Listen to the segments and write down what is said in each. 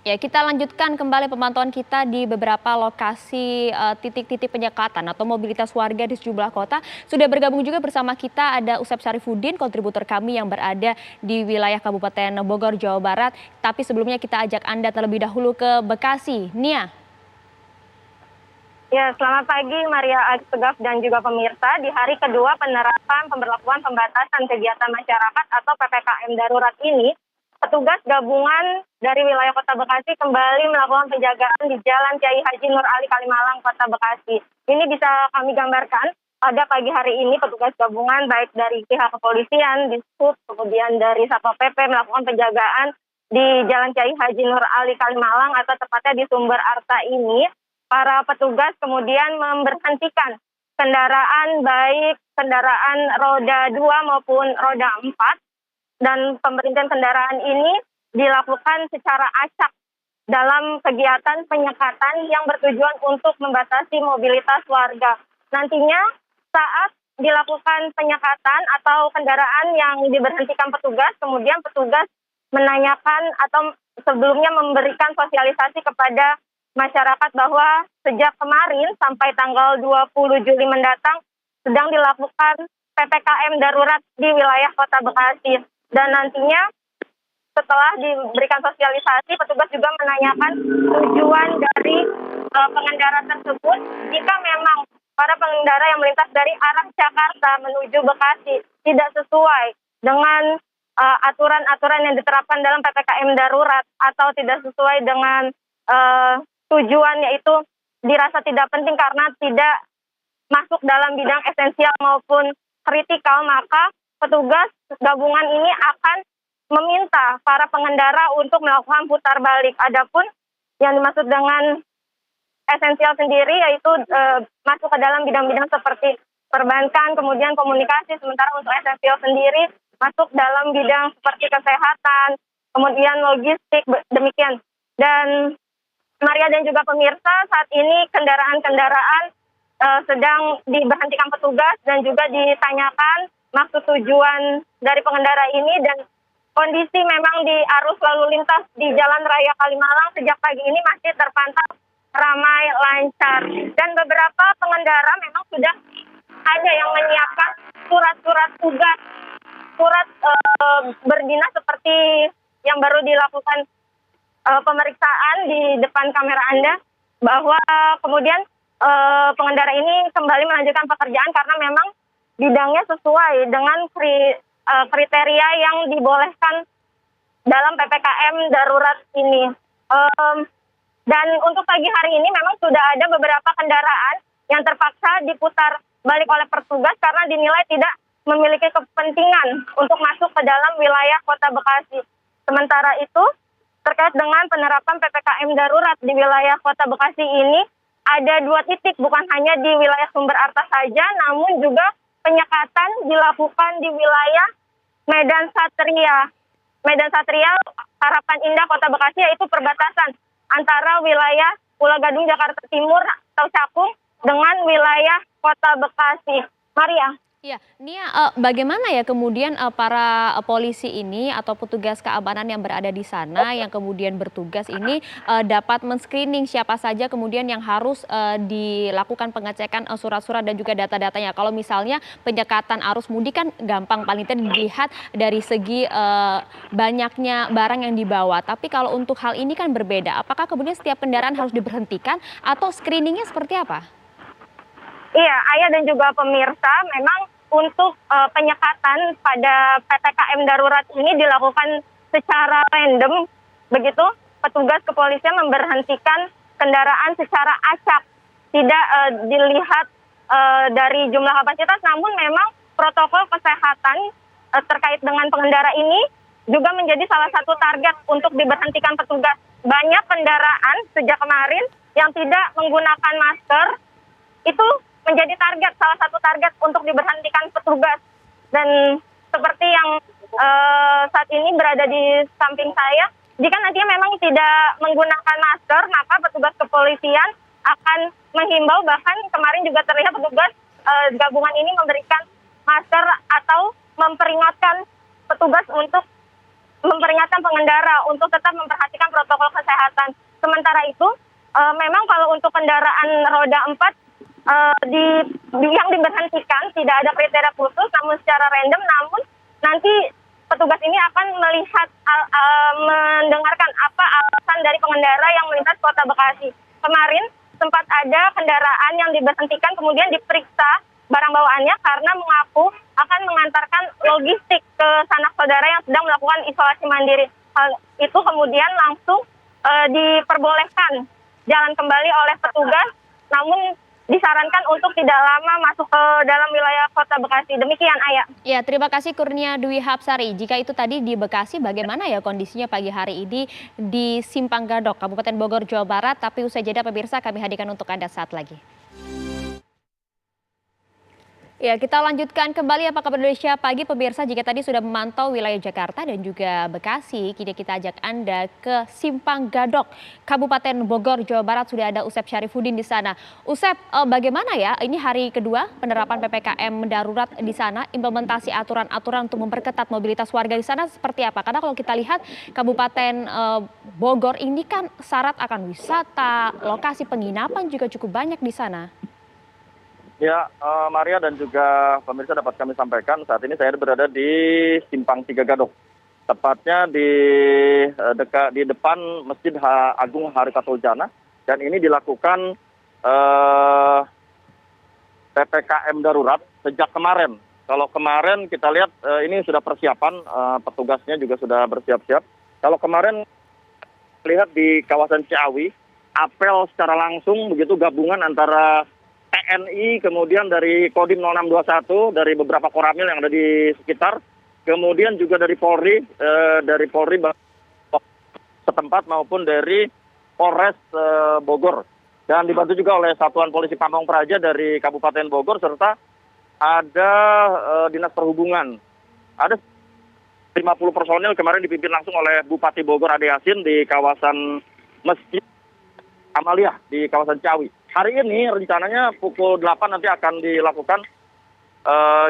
Ya, kita lanjutkan kembali pemantauan kita di beberapa lokasi titik-titik penyekatan atau mobilitas warga di sejumlah kota. Sudah bergabung juga bersama kita ada Usep Syarifuddin, kontributor kami yang berada di wilayah Kabupaten Bogor, Jawa Barat. Tapi sebelumnya kita ajak Anda terlebih dahulu ke Bekasi. Nia. Ya, selamat pagi Maria Astegaf dan juga pemirsa. Di hari kedua penerapan pemberlakuan pembatasan kegiatan masyarakat atau PPKM darurat ini, petugas gabungan dari wilayah Kota Bekasi kembali melakukan penjagaan di Jalan Kiai Haji Nur Ali Kalimalang, Kota Bekasi. Ini bisa kami gambarkan pada pagi hari ini petugas gabungan baik dari pihak kepolisian, Dishub, kemudian dari Satpol PP melakukan penjagaan di Jalan Kiai Haji Nur Ali Kalimalang atau tepatnya di Sumber Arta ini. Para petugas kemudian memberhentikan kendaraan baik kendaraan roda 2 maupun roda 4. Dan pemberhentian kendaraan ini dilakukan secara acak dalam kegiatan penyekatan yang bertujuan untuk membatasi mobilitas warga. Nantinya saat dilakukan penyekatan atau kendaraan yang diberhentikan petugas, kemudian petugas menanyakan atau sebelumnya memberikan sosialisasi kepada masyarakat bahwa sejak kemarin sampai tanggal 20 Juli mendatang sedang dilakukan PPKM darurat di wilayah Kota Bekasi. Dan nantinya setelah diberikan sosialisasi, petugas juga menanyakan tujuan dari pengendara tersebut. Jika memang para pengendara yang melintas dari arah Jakarta menuju Bekasi tidak sesuai dengan aturan-aturan yang diterapkan dalam PPKM darurat atau tidak sesuai dengan tujuan, yaitu dirasa tidak penting karena tidak masuk dalam bidang esensial maupun kritikal, maka petugas gabungan ini akan meminta para pengendara untuk melakukan putar balik. Adapun yang dimaksud dengan esensial sendiri yaitu masuk ke dalam bidang-bidang seperti perbankan, kemudian komunikasi, sementara untuk esensial sendiri masuk dalam bidang seperti kesehatan, kemudian logistik, demikian. Dan Maria dan juga pemirsa, saat ini kendaraan-kendaraan sedang diberhentikan petugas dan juga ditanyakan maksud tujuan dari pengendara ini, dan kondisi memang di arus lalu lintas di Jalan Raya Kalimalang sejak pagi ini masih terpantau ramai lancar. Dan beberapa pengendara memang sudah ada yang menyiapkan surat-surat tugas, surat berdinas seperti yang baru dilakukan pemeriksaan di depan kamera Anda, bahwa kemudian pengendara ini kembali melanjutkan pekerjaan karena memang bidangnya sesuai dengan kriteria yang dibolehkan dalam PPKM darurat ini. Dan untuk pagi hari ini memang sudah ada beberapa kendaraan yang terpaksa diputar balik oleh petugas karena dinilai tidak memiliki kepentingan untuk masuk ke dalam wilayah Kota Bekasi. Sementara itu, terkait dengan penerapan PPKM darurat di wilayah Kota Bekasi ini, ada 2 titik, bukan hanya di wilayah Sumber Arta saja, namun juga penyekatan dilakukan di wilayah Medan Satria. Medan Satria, Harapan Indah, Kota Bekasi, yaitu perbatasan antara wilayah Pulau Gadung, Jakarta Timur atau Cakung dengan wilayah Kota Bekasi. Maria. Ya, Nia, bagaimana ya kemudian para polisi ini atau petugas keamanan yang berada di sana yang kemudian bertugas ini dapat men-screening siapa saja kemudian yang harus dilakukan pengecekan surat-surat dan juga data-datanya. Kalau misalnya penyekatan arus mudik kan gampang, paling tidak dilihat dari segi banyaknya barang yang dibawa. Tapi kalau untuk hal ini kan berbeda. Apakah kemudian setiap kendaraan harus diberhentikan atau screeningnya seperti apa? Iya, Ayah dan juga pemirsa, memang untuk penyekatan pada PPKM darurat ini dilakukan secara random, begitu petugas kepolisian memberhentikan kendaraan secara acak, tidak dilihat dari jumlah kapasitas, namun memang protokol kesehatan terkait dengan pengendara ini juga menjadi salah satu target untuk diberhentikan petugas. Banyak kendaraan sejak kemarin yang tidak menggunakan masker, itu menjadi target, salah satu target untuk diberhentikan petugas. Dan seperti yang saat ini berada di samping saya, jika nantinya memang tidak menggunakan masker, maka petugas kepolisian akan menghimbau, bahkan kemarin juga terlihat petugas gabungan ini memberikan masker atau memperingatkan petugas untuk memperingatkan pengendara untuk tetap memperhatikan protokol kesehatan kesehatan. Sementara itu, memang kalau untuk kendaraan roda 4 yang diberhentikan tidak ada kriteria khusus, namun secara random, namun nanti petugas ini akan melihat mendengarkan apa alasan dari pengendara yang melintas Kota Bekasi. Kemarin sempat ada kendaraan yang diberhentikan kemudian diperiksa barang bawaannya karena mengaku akan mengantarkan logistik ke sanak saudara yang sedang melakukan isolasi mandiri. Hal itu kemudian langsung diperbolehkan jalan kembali oleh petugas, namun disarankan untuk tidak lama masuk ke dalam wilayah Kota Bekasi. Demikian, Aya. Ya, terima kasih Kurnia Dwi Hapsari. Jika itu tadi di Bekasi, bagaimana ya kondisinya pagi hari ini di Simpang Gadok, Kabupaten Bogor, Jawa Barat? Tapi usai jeda pemirsa kami hadirkan untuk Anda saat lagi. Ya, kita lanjutkan kembali apa kabar Indonesia pagi pemirsa. Jika tadi sudah memantau wilayah Jakarta dan juga Bekasi, kini kita ajak Anda ke Simpang Gadok, Kabupaten Bogor, Jawa Barat. Sudah ada Usep Syarifuddin di sana. Usep, bagaimana ya? Ini hari kedua penerapan PPKM darurat di sana, implementasi aturan-aturan untuk memperketat mobilitas warga di sana seperti apa? Karena kalau kita lihat Kabupaten Bogor ini kan syarat akan wisata, lokasi penginapan juga cukup banyak di sana. Ya, Maria dan juga pemirsa dapat kami sampaikan saat ini saya berada di Simpang 3 Gadok, tepatnya di depan Masjid Agung Harikatul Jana, dan ini dilakukan PPKM darurat sejak kemarin. Kalau kemarin kita lihat ini sudah persiapan, petugasnya juga sudah bersiap-siap. Kalau kemarin lihat di kawasan Ciawi, apel secara langsung begitu gabungan antara TNI, kemudian dari Kodim 0621, dari beberapa koramil yang ada di sekitar, kemudian juga dari Polri setempat maupun dari Polres Bogor. Dan dibantu juga oleh Satuan Polisi Pamong Praja dari Kabupaten Bogor, serta ada Dinas Perhubungan. Ada 50 personil kemarin dipimpin langsung oleh Bupati Bogor Ade Yasin di kawasan Masjid Amalia di kawasan Ciawi. Hari ini rencananya pukul 8 nanti akan dilakukan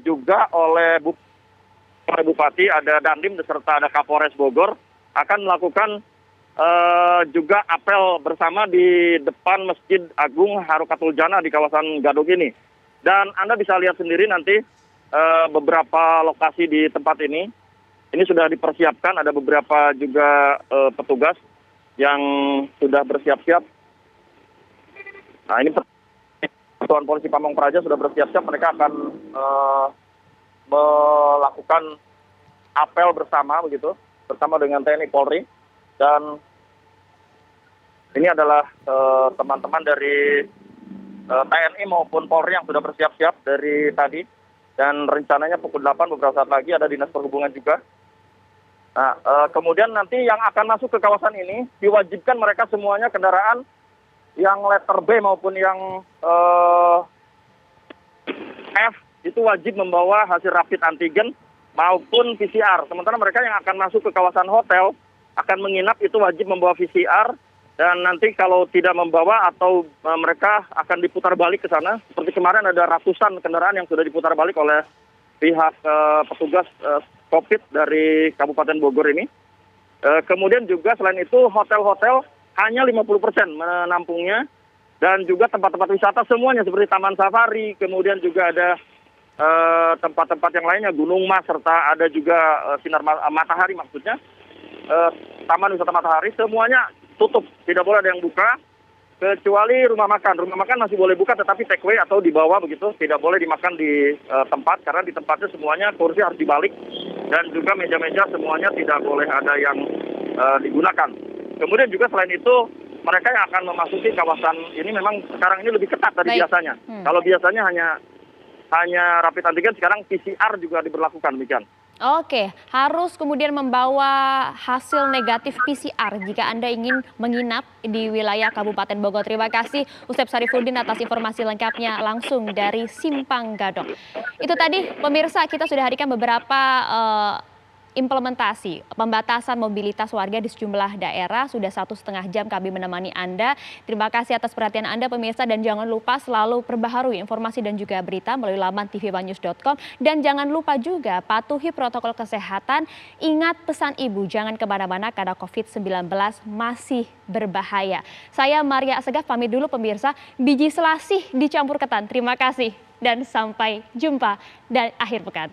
juga oleh Bupati, ada Dandim beserta ada Kapolres Bogor akan melakukan juga apel bersama di depan Masjid Agung Harikatul Jana di kawasan Gadok ini. Dan Anda bisa lihat sendiri nanti beberapa lokasi di tempat ini. Ini sudah dipersiapkan, ada beberapa juga petugas yang sudah bersiap-siap. Nah, ini Satuan Polisi Pamong Praja sudah bersiap-siap, mereka akan melakukan apel bersama begitu, bersama dengan TNI Polri. Dan ini adalah teman-teman dari TNI maupun Polri yang sudah bersiap-siap dari tadi. Dan rencananya pukul 8 beberapa saat lagi ada Dinas Perhubungan juga. Nah, kemudian nanti yang akan masuk ke kawasan ini diwajibkan mereka semuanya kendaraan yang letter B maupun yang F itu wajib membawa hasil rapid antigen maupun PCR. Sementara mereka yang akan masuk ke kawasan hotel akan menginap itu wajib membawa PCR, dan nanti kalau tidak membawa atau mereka akan diputar balik ke sana. Seperti kemarin ada ratusan kendaraan yang sudah diputar balik oleh pihak petugas COVID dari Kabupaten Bogor ini. Kemudian juga selain itu hotel-hotel hanya 50% menampungnya, dan juga tempat-tempat wisata semuanya seperti Taman Safari, kemudian juga ada tempat-tempat yang lainnya, Gunung Mas, serta ada juga sinar matahari maksudnya, Taman Wisata Matahari, semuanya tutup, tidak boleh ada yang buka, kecuali rumah makan. Rumah makan masih boleh buka tetapi take away atau dibawa begitu, tidak boleh dimakan di tempat, karena di tempatnya semuanya kursi harus dibalik, dan juga meja-meja semuanya tidak boleh ada yang digunakan. Kemudian juga selain itu, mereka yang akan memasuki kawasan ini memang sekarang ini lebih ketat dari biasanya. Kalau biasanya hanya rapid antigen, sekarang PCR juga diberlakukan demikian. Oke, harus kemudian membawa hasil negatif PCR jika Anda ingin menginap di wilayah Kabupaten Bogor. Terima kasih Usep Syarifuddin atas informasi lengkapnya langsung dari Simpang Gadok. Itu tadi pemirsa, kita sudah hadirkan beberapa implementasi pembatasan mobilitas warga di sejumlah daerah. Sudah 1,5 jam kami menemani Anda. Terima kasih atas perhatian Anda pemirsa, dan jangan lupa selalu perbaharui informasi dan juga berita melalui laman tvbanynews.com. Dan jangan lupa juga patuhi protokol kesehatan. Ingat pesan Ibu, jangan kemana-mana karena COVID-19 masih berbahaya. Saya Maria Assegaf pamit dulu pemirsa. Biji selasih dicampur ketan. Terima kasih dan sampai jumpa dan akhir pekan.